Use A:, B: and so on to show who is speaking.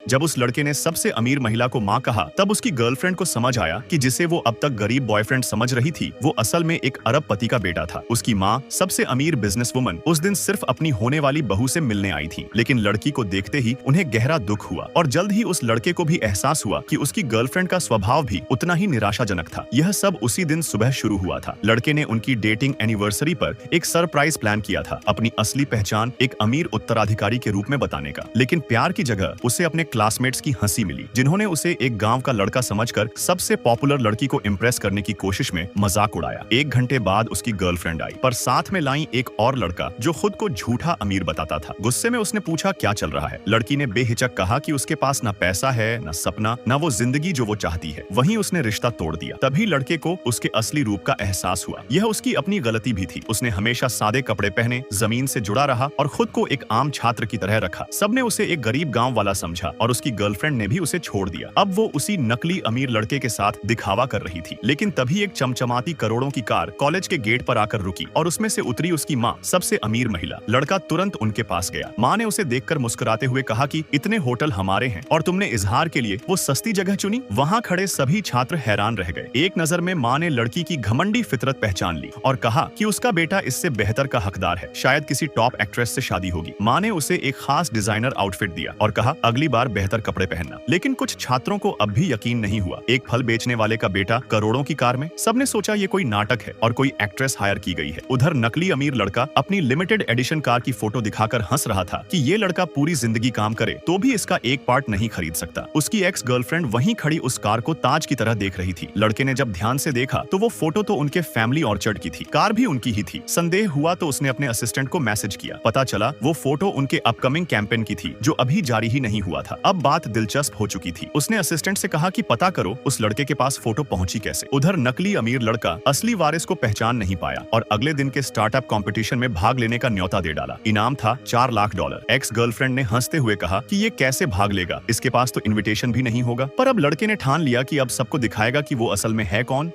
A: जब उस लड़के ने सबसे अमीर महिला को माँ कहा, तब उसकी गर्लफ्रेंड को समझ आया कि जिसे वो अब तक गरीब बॉयफ्रेंड समझ रही थी, वो असल में एक अरबपति का बेटा था। उसकी माँ, सबसे अमीर बिजनेसवुमन, उस दिन सिर्फ अपनी होने वाली बहू से मिलने आई थी, लेकिन लड़की को देखते ही उन्हें गहरा दुख हुआ और जल्द ही उस लड़के को भी एहसास हुआ कि उसकी गर्लफ्रेंड का स्वभाव भी उतना ही निराशाजनक था। यह सब उसी दिन सुबह शुरू हुआ था। लड़के ने उनकी डेटिंग एनिवर्सरी पर एक सरप्राइज प्लान किया था, अपनी असली पहचान एक अमीर उत्तराधिकारी के रूप में बताने का। लेकिन प्यार की जगह उसे अपने क्लासमेट्स की हंसी मिली, जिन्होंने उसे एक गांव का लड़का समझकर सबसे पॉपुलर लड़की को इम्प्रेस करने की कोशिश में मजाक उड़ाया। 1 घंटे बाद उसकी गर्लफ्रेंड आई, पर साथ में लाई एक और लड़का जो खुद को झूठा अमीर बताता था। गुस्से में उसने पूछा क्या चल रहा है। लड़की ने बेहिचक कहा कि उसके पास ना पैसा है, ना सपना, ना वो जिंदगी जो वो चाहती है। वहीं उसने रिश्ता तोड़ दिया। तभी लड़के को उसके असली रूप का एहसास हुआ। यह उसकी अपनी गलती भी थी। उसने हमेशा सादे कपड़े पहने, जमीन से जुड़ा रहा और खुद को एक आम छात्र की तरह रखा। सबने उसे एक गरीब गांव वाला समझा और उसकी गर्लफ्रेंड ने भी उसे छोड़ दिया। अब वो उसी नकली अमीर लड़के के साथ दिखावा कर रही थी। लेकिन तभी एक चमचमाती करोड़ों की कार कॉलेज के गेट पर आकर रुकी और उसमें से उतरी उसकी माँ, सबसे अमीर महिला। लड़का तुरंत उनके पास गया। माँ ने उसे देखकर मुस्कुराते हुए कहा कि इतने होटल हमारे हैं और तुमने इजहार के लिए वो सस्ती जगह चुनी। वहाँ खड़े सभी छात्र हैरान रह गए। एक नजर में माँ ने लड़की की घमंडी फितरत पहचान ली और कहा कि उसका बेटा इससे बेहतर का हकदार है, शायद किसी टॉप एक्ट्रेस से शादी होगी। माँ ने उसे एक खास डिजाइनर आउटफिट दिया और कहा अगली बार बेहतर कपड़े पहनना। लेकिन कुछ छात्रों को अब भी यकीन नहीं हुआ। एक फल बेचने वाले का बेटा करोड़ों की कार में। सबने सोचा ये कोई नाटक है और कोई एक्ट्रेस हायर की गई है। उधर नकली अमीर लड़का अपनी लिमिटेड एडिशन कार की फोटो दिखाकर हंस रहा था कि ये लड़का पूरी जिंदगी काम करे तो भी इसका एक पार्ट नहीं खरीद सकता। उसकी एक्स गर्लफ्रेंड वहीं खड़ी उस कार को ताज की तरह देख रही थी। लड़के ने जब ध्यान से देखा तो वो फोटो तो उनके फैमिली ऑर्चर्ड की थी, कार भी उनकी ही थी। संदेह हुआ तो उसने अपने असिस्टेंट को मैसेज किया। पता चला वो फोटो उनके अपकमिंग कैंपेन की थी जो अभी जारी ही नहीं हुआ था। अब बात दिलचस्प हो चुकी थी। उसने असिस्टेंट से कहा कि पता करो उस लड़के के पास फोटो पहुंची कैसे। उधर नकली अमीर लड़का असली वारिस को पहचान नहीं पाया और अगले दिन के स्टार्टअप कंपटीशन में भाग लेने का न्योता दे डाला। इनाम था $4 लाख। एक्स गर्लफ्रेंड ने हंसते हुए कहा कि ये कैसे भाग लेगा, इसके पास तो इनविटेशन भी नहीं होगा। पर अब लड़के ने ठान लिया कि अब सबको दिखाएगा कि वो असल में है कौन।